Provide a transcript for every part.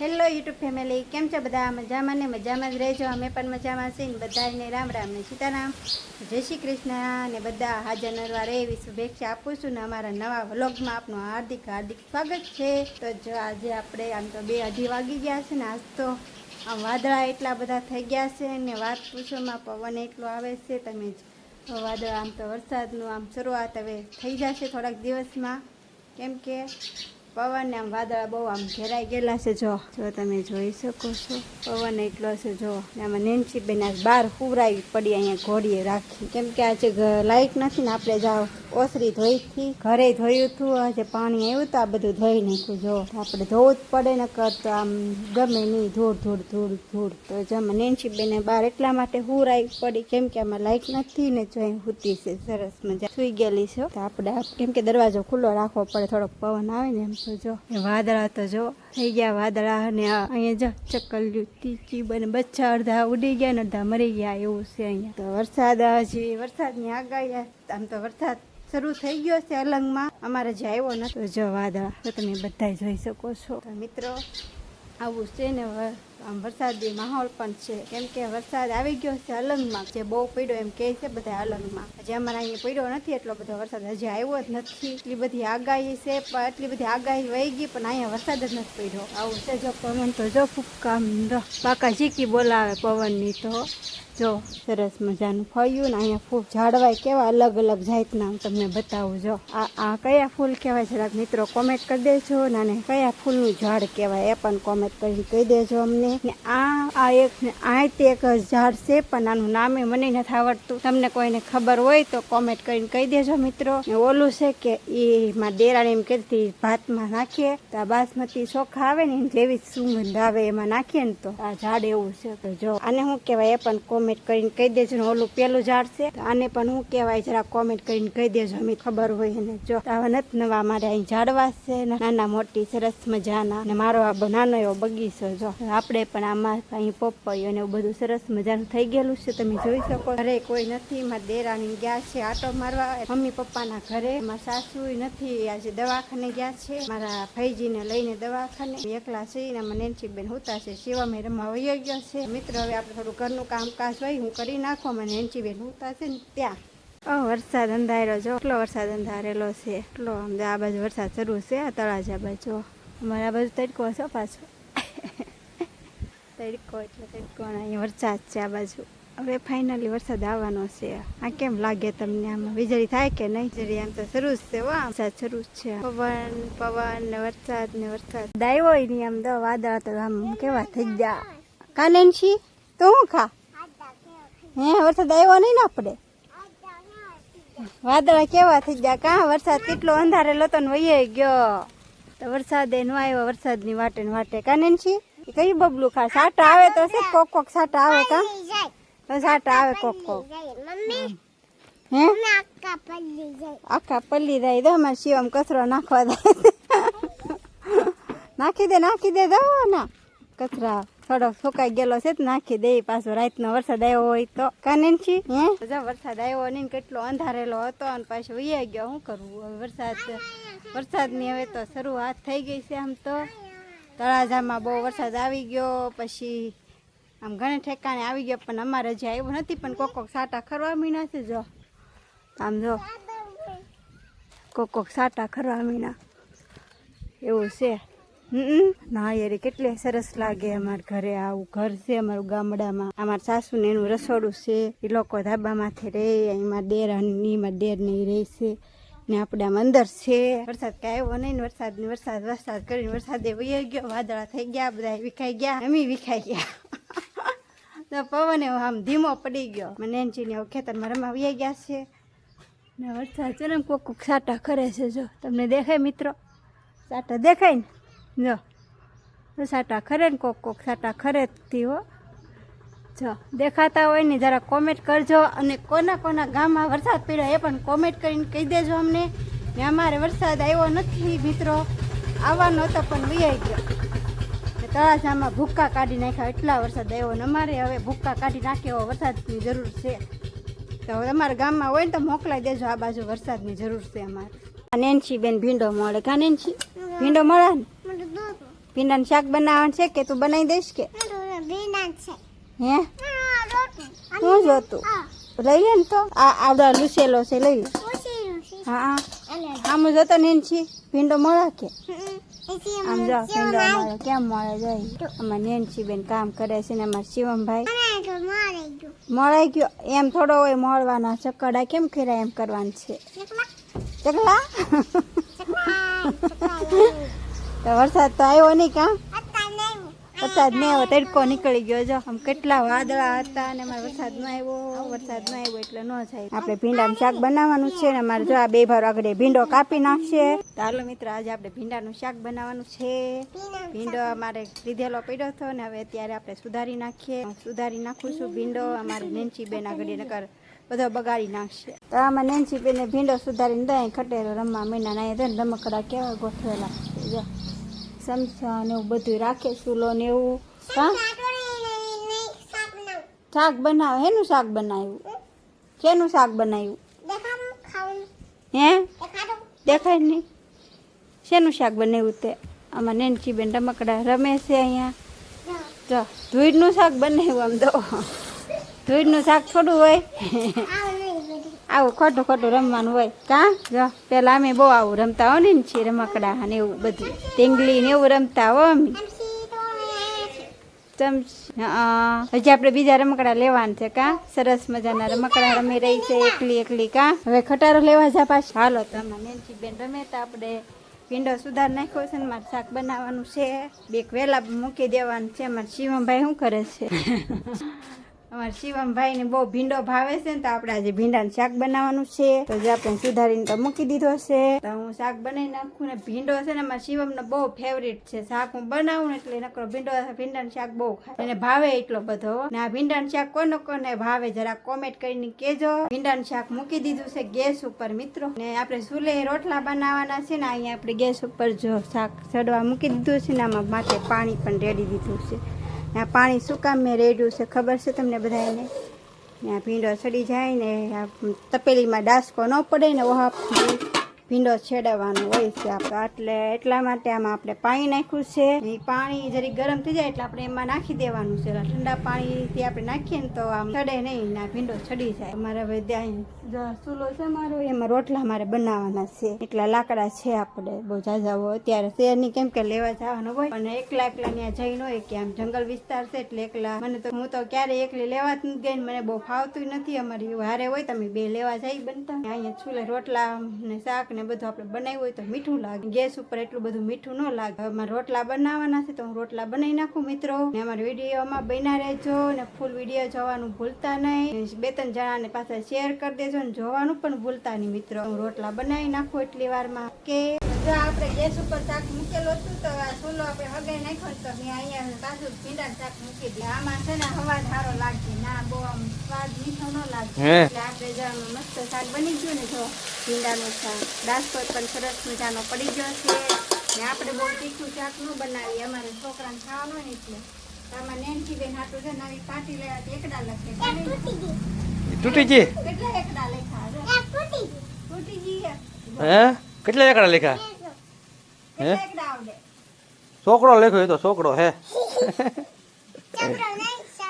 Hello YouTube family, કેમ છો બધા? મજામાં ને મજામાં જ રહેજો. અમે પણ મજામાં છીએ ને બધાને રામ રામ ને સીતારામ, જય શ્રી કૃષ્ણ ને બધા હાજર નરવા રહે એવી શુભેચ્છા આપું છું ને અમારા નવા વ્લોગમાં આપનું હાર્દિક હાર્દિક સ્વાગત છે. તો જો આજે આપણે આમ તો 2-2:30 વાગી ગયા છે ને આજ તો આમ વાદળા એટલા બધા થઈ ગયા છે ને વાત પૂછોમાં, પવન એટલો આવે છે તમે જ વાદળ આમ તો વરસાદનું આમ શરૂઆત હવે થઈ જશે થોડાક દિવસમાં, કેમ કે પવન આમ વાદળા બહુ આમ ઘેરાઈ ગયેલા છે. જો તમે જોઈ શકો છો પવન એટલો છે. જો આમાં નેન્સી બેન આજ બહાર હુવરાવી પડી અહીંયા ઘોડીએ રાખી, કેમ કે આજે લાઇટ નથી ને આપણે જાઓ ઓસરી ધોઈથી ઘરે ધોયું હતું. આજે પાણી આવ્યું તો આ બધું ધોઈ નાખ્યું. જો આપણે ધોવું જ પડે ને કરતો આમ ગમે નહીં, ધૂળ ધૂળ ધૂળ ધૂળ. તો જો આમાં નેન્સી બેને બહાર એટલા માટે હુવરાવી પડી, કેમ કે આમાં લાઇટ નથી ને જો અહીં હુતી છે સરસ મજા સુઈ ગયેલી છે. તો આપણે કેમ કે દરવાજો ખુલ્લો રાખવો પડે, થોડોક પવન આવે ને એમ. તો જો વાદળા તો જો થઈ ગયા વાદળા, અને અહીંયા જો ચકલ્યું તીચી બને બચ્ચા અડધા ઉડી ગયા ને અડધા મરી ગયા એવું છે અહીંયા. તો વરસાદ હજી વરસાદની આગાહી, આમ તો વરસાદ શરૂ થઈ ગયો છે અલંગમાં, અમારે જે આવ્યો નથી. તો જો વાદળા તો તમે બધા જોઈ શકો છો. તો મિત્રો આવું છે ને આમ વરસાદી માહોલ પણ છે, કેમ કે વરસાદ આવી ગયો છે અલંગમાં, જે બહુ પડ્યો એમ કહે છે બધા અલંગમાં. હજી અમારે અહીંયા પડ્યો નથી એટલો બધો વરસાદ, હજી આવ્યો જ નથી. એટલી બધી આગાહી છે પણ એટલી બધી આગાહી વહી ગઈ પણ અહીંયા વરસાદ જ નથી પડ્યો. આવું છે. જો પવન તો જો ફૂક્કા પાકા ઝીકી બોલાવે પવનની. તો જો સરસ મજાનું ફળ્યું ને અહીંયા ફૂલ ઝાડવાય કેવા અલગ અલગ જાતના તમને બતાવું. જો આ કયા ફૂલ કહેવાય જરાક મિત્રો કોમેન્ટ કરી દેજો, અને કયા ફૂલનું ઝાડ કહેવાય એ પણ કોમેન્ટ કરી કહી દેજો અમને. ને આ એક ને આ તે એક ઝાડ છે પણ આનું નામે મને નથી આવડતું, તમને કોઈને ખબર હોય તો કોમેન્ટ કરીને કહી દેજો મિત્રો. ને ઓલું છે કે એમાં દેરાણી એમ કહેતી ભાતમાં નાખીએ તો આ બાસમતી ચોખા આવે ને જેવી સુગંધ આવે, એમાં નાખીએ ને તો આ ઝાડ એવું છે. તો જો આને શું કહેવાય એ પણ કોમેન્ટ કરીને કહી દેજો. ને ઓલું પેલું ઝાડ છે આને પણ શું કહેવાય જરા કોમેન્ટ કરીને કહી દેજો અમે ખબર હોય ને. જો આવા નથી નવા અમારે અહીં ઝાડવા છે નાના મોટી સરસ મજાના, ને મારો આ નાનો એવો બગીચો. જો આપણે પણ આમાં અહીં પપૈયો ને એવું બધું સરસ મજાનું થઈ ગયેલું છે, તમે જોઈ શકો. ઘરે કોઈ નથી, મારા દેરાણી ગયા છે આટો મારવા મમ્મી પપ્પાના ઘરે. મારા સાસુ નથી, આજે દવાખાને ગયા છે મારા ભાઈજીને લઈને દવાખાને. એકલા છે ને નેન્સી બેન હોતા છે, શિવમે રમવા વયો ગયો છે. મિત્રો હવે આપણે થોડું ઘરનું કામકાજ હોય હું કરી નાખો, મને નેન્સી બેન હોતા છે ને ત્યાં. વરસાદ અંધારેલો, જો એટલો વરસાદ અંધારેલો છે એટલો. આમ આ બાજુ વરસાદ શરૂ છે, આ તળાજા બાજુ. અમારા બાજુ તડકો છે પાછો, તડકો એટલે તડકો. અહીંયા વરસાદ છે આ બાજુ. હવે ફાઇનલી વરસાદ આવવાનો છે. આ કેમ લાગે તમને? આમાં વીજળી થાય કે નહીં? વીજળી આમ તો શરૂ જ છે, વરસાદ શરૂ જ છે. પવન ને વરસાદ ને વરસાદ દાયો નહીં. આમ તો વાદળા તો આમ કેવા થઈ ગયા. કાનેન્સી તો હું ખા હે વરસાદ આવ્યો નહીં ને આપણે વાદળા કેવા થઈ ગયા. કાં વરસાદ કેટલો અંધારેલો તો ને વહી ગયો. તો વરસાદ એ ન આવ્યો, વરસાદની વાટે ને વાટે. કાનેન્સી કઈ બબલું ખા? સાટા આવે તો છે, કોક કોક સાટા આવે. કા સાટા આવે કોક કોક. હે આખા પલ્લી જાય. દો અમારે શિવમ કચરો નાખવા દે. નાખી દે દો ના કચરા. થોડોક સુકાઈ ગયેલો છે તો નાખી દે પાછો. રાતનો વરસાદ આવ્યો હોય તો. કાનેન્સી હે વરસાદ આવ્યો નહીં, કેટલો અંધારેલો હતો અને પાછો વહી ગયો. શું કરવું હવે? વરસાદની હવે તો શરૂઆત થઈ ગઈ છે. આમ તો તળાજામાં બહુ વરસાદ આવી ગયો, પછી આમ ઘણે ઠેકાણે આવી ગયો પણ અમારે હજી આવ્યો નથી. પણ કોક સાટા ખરવા મીના છે. જો આમ જો કોક સાટા ખરવા મીના એવું છે. ના યાર કેટલે સરસ લાગે. અમારા ઘરે આવું ઘર છે અમારું ગામડામાં. અમારા સાસુને એનું રસોડું છે, એ લોકો ધાબામાંથી રહે. એમાં દેર નહીં રહે છે ને આપણે આમ અંદર છે. વરસાદ કાંઈ આવ્યો નહીં ને વરસાદ કરીને વરસાદે વહી ગયો. વાદળા થઈ ગયા, બધા વિખાઈ ગયા, અમે વિખાઈ ગયા. તો પવન આમ ધીમો પડી ગયો. મને નેન્સીને ખેતરમાં રમવા વહી ગયા છે ને વરસાદ છે ને કોક સાટા ખરે છે. જો તમને દેખાય મિત્રો? સાટા દેખાય ને? જો સાટા ખરે ને કોક સાટા ખરેથી હો. જો દેખાતા હોય ને જરા કોમેન્ટ કરજો, અને કોના ગામમાં વરસાદ પડ્યો એ પણ કોમેન્ટ કરીને કહી દેજો અમને. ને અમારે વરસાદ આવ્યો નથી મિત્રો, આવવાનો હતો પણ વહી ગયો. તળાજામાં ભૂક્કા કાઢી નાખ્યા, એટલા વરસાદ આવ્યો. ને અમારે હવે ભૂક્કા કાઢી નાખ્યો, વરસાદની જરૂર છે. તો હવે તમારા ગામમાં હોય ને તો મોકલાઈ દેજો. આ બાજુ વરસાદની જરૂર છે અમારે. નેન્સી બેન ભીંડો મળે. કા નેન્સી ભીંડો મળે ને? ભીંડાનું શાક બનાવવાનું છે કે તું બનાવી દઈશ કે હે હું જોતું લઈ લે ને તો આ આવડા લૂસેલો છે લઈ લે હા આમ જોતો નેનછી ભીંડો મળે કે આમ જો ભીંડો મળે કેમ મળે જાય અમાર નેનછી બેન કામ કરે છે ને અમાર શિવમભાઈ મળાઈ ગયો એમ થોડો હોય મળવાના ચકડા કેમ ખેરા એમ કરવાનું છે ચકલા તો વરસાદ તો આવ્યો નહીં કાં વરસાદ નહીં આવ્યો તડકો નીકળી ગયો જો આમ કેટલા વાદળા હતા અને અમારે વરસાદ ન આવ્યો એટલે ન જાય આપણે ભીંડાનું શાક બનાવવાનું છે ને અમારે જો આ બે ભાર આગળ ભીંડો કાપી નાખશે તો હાલો મિત્ર આજે આપણે ભીંડાનું શાક બનાવવાનું છે ભીંડો અમારે લીધેલો પડ્યો હતો ને હવે અત્યારે આપણે સુધારી નાખું છું ભીંડો અમારે નેન્સી બેન આગળ નકર બધો બગાડી નાખશે તો આમાં નેન્સી બેને ભીંડો સુધારીને દઈ ખટેરો રમવા મહિના ના દે ને રમકડા કેવા ગોઠવેલા જો સમસા ને એવું બધું રાખે ચૂલો ને એવું હા શાક બનાવે હેનું શાક બનાવ્યું શેનું શાક બનાવ્યું હે દેખાય નહીં શેનું શાક બનાવ્યું તે આમાં નેન્સી બેન રમકડા રમે છે અહીંયા જો ધૂળનું શાક બનાવ્યું આમ તો ધૂળનું શાક થોડું હોય આવું ખોટું રમવાનું હોય કાં જો પેલા અમે બહુ આવું રમતા હો ને છીએ રમકડા ને એવું બધું ટીંગલી ને એવું રમતા હો અમે હજી આપણે બીજા રમકડા લેવાના છે કાં સરસ મજાના રમકડા રમી રહી છે એકલી કાં હવે ખટારો લેવા જા પાછું હાલો તમે નેન્સી બેન રમે તો આપણે ભીંડો સુધાર નાખ્યો છે ને મારે શાક બનાવવાનું છે બે વેલા મૂકી દેવાનું છે મારા શિવમભાઈ શું કરે છે અમારા શિવમભાઈ ને બહુ ભીંડો ભાવે છે ને તો આપણે આજે ભીંડાનું શાક બનાવવાનું છે તો જે આપણે સુધારીને તો મૂકી દીધો છે તો હું શાક બનાવી નાખું ને ભીંડો છે ને અમારા શિવમને બહુ ફેવરિટ છે શાક હું બનાવું ને એટલે નકરો ભીંડાનું શાક બહુ ખાય એને ભાવે એટલો બધો ને આ ભીંડાનું શાક કોને ભાવે જરા કોમેન્ટ કરીને કેજો ભીંડાનું શાક મૂકી દીધું છે ગેસ ઉપર મિત્રો ને આપણે ચૂલે રોટલા બનાવવાના છે ને અહીંયા આપણે ગેસ ઉપર જો શાક ચડવા મૂકી દીધું છે ને આમાં માટે પાણી પણ રેડી દીધું છે આ પાણી શું કામ મેં રેડ્યું છે ખબર છે તમને બધાને આ ભીંડો ચડી જાય ને આ તપેલીમાં ડાસકો ન પડે ને ઓહા ભીંડો છેડવાનો હોય છે આપણે એટલે એટલા માટે આમાં આપણે પાણી નાખ્યું છે એ પાણી જરી ગરમ થઈ જાય એટલે આપણે એમાં નાખી દેવાનું છે ઠંડા પાણીથી આપણે નાખીએ ને તો આમ ચડે નહીં ને ભીંડો ચડી જાય અમારે હવે ત્યાં ચૂલો છે મારો એમાં રોટલા મારે બનાવવાના છે એટલા લાકડા છે આપણે બહુ ઝાઝા હોય અત્યારે શહેરની કેમ કે લેવા જવાનું હોય અને એકલા ત્યાં જઈને હોય કે આમ જંગલ વિસ્તાર છે એટલે એકલા મને તો હું તો ક્યારે એકલી લેવા જ નથી ગઈ મને બહુ ફાવતું નથી અમારી હારે હોય તમે બે લેવા જાય બનતા અહીંયા ચૂલે રોટલા ને શાક ને બધું આપણે બનાવ્યું હોય તો મીઠું લાગે ગેસ ઉપર એટલું બધું મીઠું ન લાગે અમારે રોટલા બનાવવાના છે તો હું રોટલા બનાવી નાખું મિત્રો ને અમારા વિડીયોમાં બન્યા રહેજો ને ફૂલ વિડીયો જોવાનું ભૂલતા નહીં 2-3 જણાને પાછા શેર કરી દેજો ને જોવાનું પણ ભૂલતા નહીં મિત્રો હું રોટલા બનાવી નાખું એટલી વારમાં કે જો આપણે ગેસ ઉપર શાક મૂકેલો હતું તો આ ચૂલો આપણે હગાઈ નાખ્યો તો મેં અહીંયા પાછું ભીંડાનું શાક મૂકી દીધું આમાં છે ને હવા સારો લાગશે ના બહુ આમ સ્વાદ મીઠો ન લાગે એટલે આપણે જો મસ્ત શાક બની ગયું ને જો ભીંડાનું શાક ડાસકો પણ સરસ મજાનો પડી ગયો છે ને આપણે બહુ તીખું શાક ન બનાવીએ અમારે છોકરાને ખાવાનું હોય ને એટલે આમાં નેન્સી બેન હાટું છે નવી પાટી લેવા એકડા લખે તૂટી ગઈ કેટલા એકડા લખ્યા તૂટી ગઈ હે કેટલા એકડા લખ્યા હે એકડા આવડે છોકરો લખ્યો એ તો છોકરો હે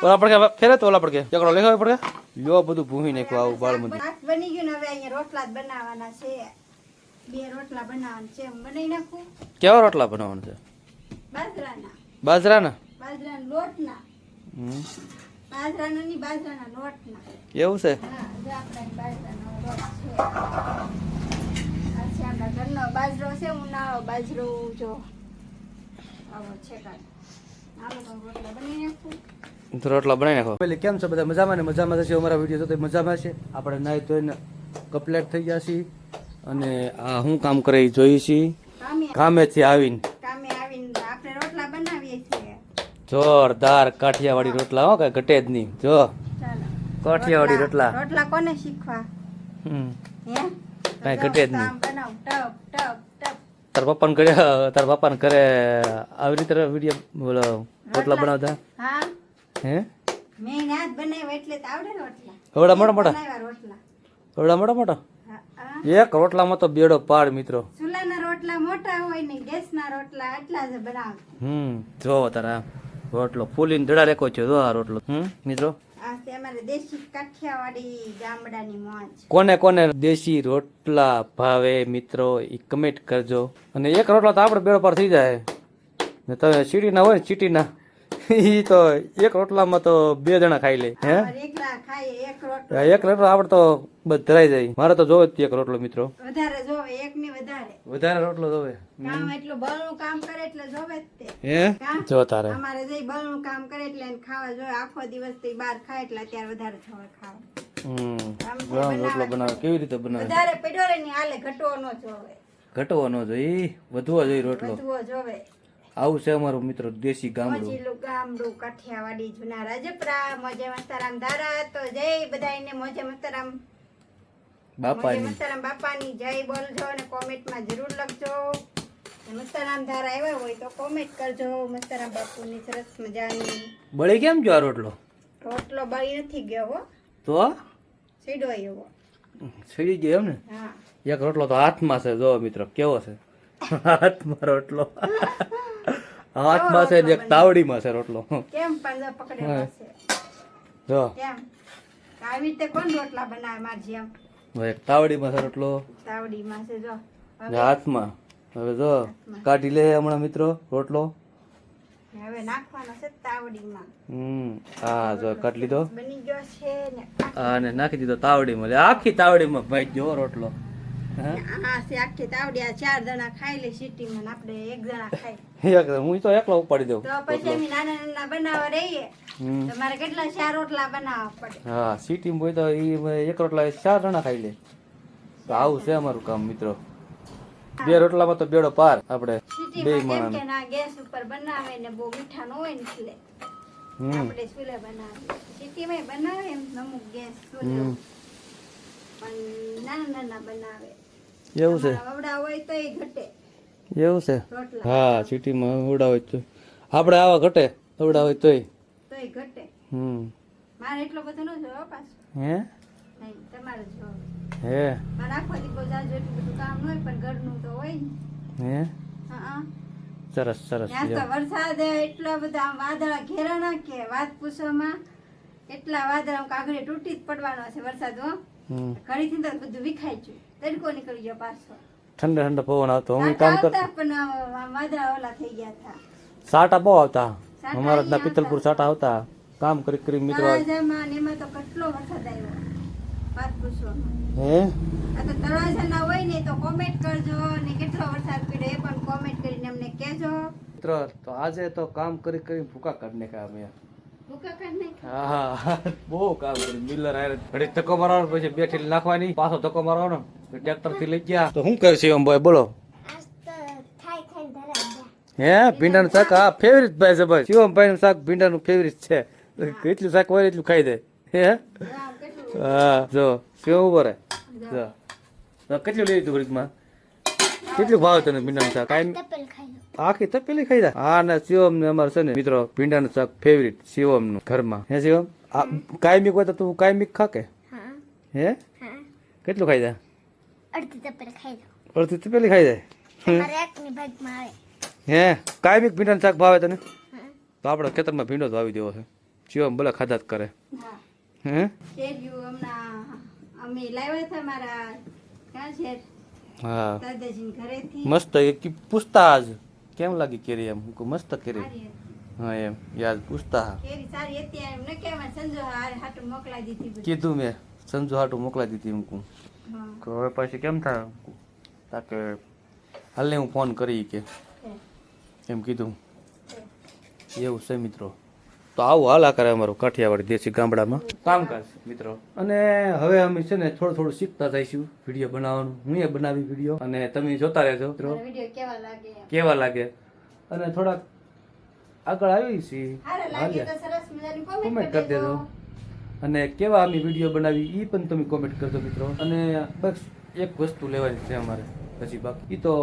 ઓલા પડકે ફેરે તો ઓલા પડકે એકડો લખ્યો પડકે લ્યો બધું ભૂહી નાખ્યું આવું બાળ મંદી શાક બની ગયું ને હવે અહીંયા રોટલા જ બનાવવાના છે 2 રોટલા બનાવવાના છે હું બનાવી નાખું કેવા રોટલા બનાવવાના છે બાજરાના લોટના બાજરાના ની બાજરાના લોટના એવું છે હા જો આપણે બાજરાનો લોટ છે આ છે આપણા ઘરનો બાજરો છે ઉનાળો બાજરો જો આવો છે કાંઈ આલો તો રોટલા બનાવી નાખું રોટલા બનાવી નાખો પેલી કેમ છે બધા મજામાં ને મજામાં થશે અમારા વિડીયો તો મજામાં છે આપણે નાઈ ધોઈને કમ્પ્લીટ થઈ ગયા છીએ અને આ હું કામ કરે એ જોઈએ છીએ કામેથી આવીને આપણે રોટલા બનાવીએ છીએ જોરદાર કાઠિયાવાડી રોટલા હો કઈ ઘટે જ નહીં જો કાઠિયાવાડી રોટલા કોને શીખવા હે કઈ ઘટે જ નહીં બનાવ ટપ ટપ ટપ તાર પપ્પાને કરે આવી રીતે વિડીયો બોલો રોટલા બનાવતા હા હે મેં નાત બનાવ્યો એટલે તો આવડે રોટલા એવડા મોટા મોટા બનાવ્યા રોટલા એવડા મોટા મોટા એક રોટલામાં તો બેડો પાડ મિત્રો ચૂલાના રોટલા મોટા હોય ને ગેસના રોટલા એટલા જ બનાવ. જો તારા રોટલો ફૂલીને દડા રેકો છે જો આ રોટલો. મિત્રો આ છે અમારે દેશી કાઠિયાવાડી ગામડાની મોજ. કોને કોને દેશી રોટલા ભાવે મિત્રો ઈ કમેન્ટ કરજો. અને એક રોટલો તો આપણે બેડો પર થઈ જાય ને તમે સીટીના હોય ને ચીટીના ઈ તો એક રોટલામાં તો 2 જણા ખાઈ લે. હે એકલા ખાઈએ એક રોટલો. એક રોટલો આપણે તો બસ ધરાઈ જાય. મારે તો જોવે જ એક રોટલો મિત્રો. વધારે જોવે એક ની વધારે. વધારે રોટલો જોવે. કામ એટલું બળનું કામ કરે એટલે જોવે જ તે. હે જો તારે અમારે જે બળનું કામ કરે એટલે એને ખાવા જોઈએ. આખો દિવસ થી બહાર ખાય એટલે અત્યારે વધારે જોવે ખાવા. રોટલો બનાવે કેવી રીતે બનાવે? વધારે પેડોરે ની હાલે ઘટવો ન જોવે. ઘટવો ન જોઈએ, વધવો જોઈએ રોટલો. વધવો જોવે. આવું છે અમારું મિત્રો દેશી ગામડું. મોજીલું ગામડું કાઠિયાવાડી જૂના રાજપરા મોજે મસ્તરામ ધારા. તો જય બધાને મોજે મસ્તરામ બાપાની મસ્તરામ બાપાની જય બોલજો અને કોમેન્ટમાં જરૂર લખજો. મસ્તરામ ધારા આવ્યા હોય તો કોમેન્ટ કરજો. મસ્તરામ બાપુની સરસ મજાની. બળી કેમ જો આ રોટલો? રોટલો બળી નથી ગયો હો, તો સીડો એવો. સીડી ગયો એમ ને? હા, એક રોટલો તો હાથમાં છે જો મિત્રો કેવો છે. હાથમાં રોટલો હાથમાં છે ને એક તાવડીમાં છે રોટલો. કેમ પણ જો પકડેલો છે જો કેમ આવી રીતે કોણ રોટલા બનાવે માર જેમ? એક તાવડીમાં છે રોટલો, તાવડીમાં છે જો. ને હાથમાં. હવે જો કાઢી લે હમણાં મિત્રો રોટલો. હવે નાખવાનો છે તાવડીમાં. હા જો કાઢી લીધો. બની ગયો છે ને અને નાખી દીધો તાવડીમાં. આખી તાવડીમાં ભાઈ જો રોટલો. આ છે આખી તાવડી. આ 4 જણા ખાઈ લે સિટીમાં ને આપણે 1 જણા ખાઈ. હું તો એકલો ઉપાડી દઉં. તો પછી અમે નાના નાના બનાવવા રહીએ તો મારે કેટલા 4 રોટલા બનાવવા પડે. હા સિટીમાં હોય તો ઈ એક રોટલા 4 જણા ખાઈ લે. તો આવું છે અમારું કામ મિત્રો. 2 રોટલામાં તો બેડો પાર આપણે બે સિટીમાં કેમ માણસ. કે ના ગેસ ઉપર બનાવે ને બહુ મીઠા ન હોય ને એટલે આપણે ચૂલે બનાવીએ. સિટીમાં બનાવે એમ અમુક ગેસ ચૂલે પણ નાના નાના બનાવે. એવું છે વવડા હોય તો એ ઘટે એવું છે. રોટલા. હા સિટીમાં ઉડા હોય તો આપણે આવા ઘટે ઉડા હોય તોય. તોય ઘટે. હમ મારે એટલો બધો ન જોયો પાછું. હે નહીં તમારે જો હે મારે આખો દી બહુ જાજુ એટલું બધું કામ ન હોય પણ ઘરનું તો હોય ને. હે હા સરસ સરસ. ત્યાં તો વરસાદ એટલા બધા આમ વાદળા ઘેરા ના કે વાત પૂછવામાં. એટલા વાદળા કાગળે તૂટી જ પડવાનો છે વરસાદ. હો ઘડીથી તો બધું વિખાઈ ગયું. તડકો નીકળી ગયો પાછો. ઠંડા ઠંડા પવન આવતો. હું કામ કર આવતા પણ વાદળા ઓલા થઈ ગયા હતા. સાટા બહુ આવતા સાટા અમારા અહીંયા પિત્તલપુર સાટા આવતા. કામ કરી કરી મિત્રો. તળાજામાં ને એમાં તો કેટલો વરસાદ આવ્યો વાત પૂછવામાં. હે આ તો તળાજાના હોય ને તો કોમેન્ટ કરજો ને કેટલો વરસાદ પડ્યો એ પણ કોમેન્ટ કરીને અમને કહેજો. મિત્રો તો આજે તો કામ કરી કરી ભૂકા કાઢને કા અમે. ભૂકા કાઢ નાખ્યા. હા બહુ કામ કર્યું. મિલર આરે ઘડી ધક્કો મારવાનો પછી બેઠી નાખવાની પાછો ધક્કો મારવાનો ટ્રેક્ટર થી લઈ ગયા. તો શું કરે છે એમ ભાઈ બોલો? હે ભીંડાનું શાક. હા ફેવરિટ ભાઈ છે ભાઈ. શિવમભાઈ નું શાક ભીંડાનું ફેવરિટ છે. કેટલું શાક હોય એટલું ખાઈ દે. હે હા જો શિવમ ઉભો રહે. જો કેટલું લઈ તું ઘડીકમાં? કેટલું ભાવ તને ભીંડાનું શાક? આખી તપેલી ખાઈ જાય. હા ને શિવમ ને અમારે છે ને મિત્રો ભીંડાનું શાક ફેવરિટ શિવમ નું ઘરમાં. હે શિવમ કાયમિક હોય તો તું કાયમિક ખા કે? હે કેટલું ખાઈ જાય? અડધી તપેલી ખાઈ જાય. હે કાયમિક ભીંડાનું શાક ભાવે તને? તો આપણે ખેતરમાં ભીંડો જ વાવી દેવો છે. શિવમ ભલે ખાધા જ કરે. હે શેરયું હમણાં અમે લાવ્યા હતા મારા ક્યાં છે હા દાદાજી ઘરેથી. મસ્ત એ પૂછતા આજ કેમ લાગી કેરી? એમ મસ્ત કેરી. સારી હતી. હા એમ યાદ પૂછતા. કેરી સારી હતી એમ ન કહેવાય. સંજો હાટું મોકલાઈ દીધી બધી. કીધું મેં સંજુ હાટું મોકલાઈ દીધી એમ કહું. હા. હવે પછી કેમ થાય તાકે હાલને હું ફોન કરી કે એમ કીધું. એવું છે મિત્રો. તો આવું હાલા કરે અમારું કાઠિયાવાડી દેશી ગામડામાં કામકાજ મિત્રો. અને હવે અમે છે ને થોડું થોડું શીખતા જઈશું વિડીયો બનાવવાનું. હું એ બનાવી વિડીયો અને તમે જોતા રહેજો મિત્રો મારો વિડીયો કેવા લાગે એમ. કેવા લાગે. અને થોડાક આગળ આવી છીએ સારા લાગે તો સરસ મજાની કોમેન્ટ કોમેન્ટ કરી દેજો. અને કેવા અમે વિડીયો બનાવી એ પણ તમે કોમેન્ટ કરજો મિત્રો. અને બસ એક વસ્તુ લેવાની છે અમારે પછી બાકી ઈ તો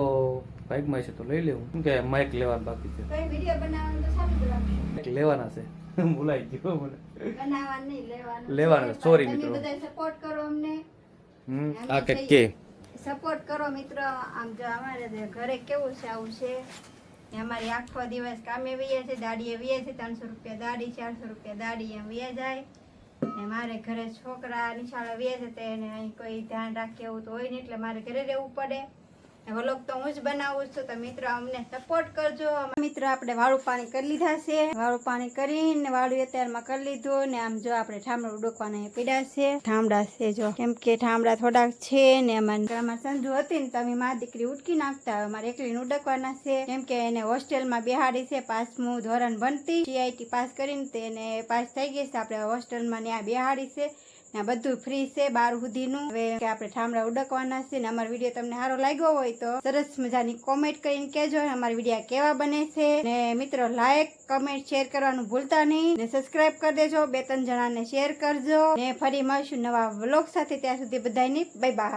બાઇકમાં છે તો લઈ લેવું. કેમ કે માઇક લેવાનું બાકી છે. કોઈ વિડીયો બનાવવાનું તો સારું જ લાગશે. માઇક લેવાના છે. ભૂલાઈ ગયો મને. બનાવવાનું નહીં લેવાનું. લેવાના. Sorry તમે મિત્રો. બધા સપોર્ટ કરો અમને. આ કે સપોર્ટ કરો મિત્રો. આમ જો અમારે ઘરે કેવું છે આવું છે ને અમારી આખો દિવસ કામે વહીએ છે, દાડીએ વહીએ છે, 300 રૂપિયા દાડી, 400 રૂપિયા દાડી એમ વહી જાય ને મારે ઘરે છોકરા નિશાળે વહે છે તો એને અહીં કોઈ ધ્યાન રાખે એવું તો હોય નહીં એટલે મારે ઘરે રહેવું પડે. વ્લોગ તો હું જ બનાવું છું તો મિત્રો અમને સપોર્ટ કરજો. મિત્રો આપણે વાળું પાણી કરી લીધા છે, વાળું પાણી કરીને વાળું અત્યારમાં કરી લીધું ને આમ જો આપણે ઠામડા ઉડકવાના પીડા છે, ઠામડા છે જો કેમ કે ઠામડા થોડાક છે ને અમારે સંજુ હતી ને તમે મારી દીકરી ઉટકી નાખતા, અમારે એકલીને ઉડકવાના છે કેમ કે એને હોસ્ટેલમાં બેહાડી છે, 5મું ધોરણ ભણતી, CIT પાસ કરીને તેને પાસ થઈ ગઈ છે, આપણે હોસ્ટેલમાં ત્યાં બેહાડી છે ને બધું ફ્રી છે 12 સુધીનું. હવે કે આપણે ઠામડા ઉડકવાના છે ને અમારો વિડીયો તમને સારો લાગ્યો હોય તો સરસ મજાની કોમેન્ટ કરીને કહેજો અમારા વિડીયો કેવા બને છે ને મિત્રો લાઈક કમેન્ટ શેર કરવાનું ભૂલતા નહીં ને સબસ્ક્રાઇબ કરી દેજો, 2-3 જણાને શેર કરજો ને ફરી મળશું નવા વ્લોગ સાથે. ત્યાં સુધી બધાની બાય બાય.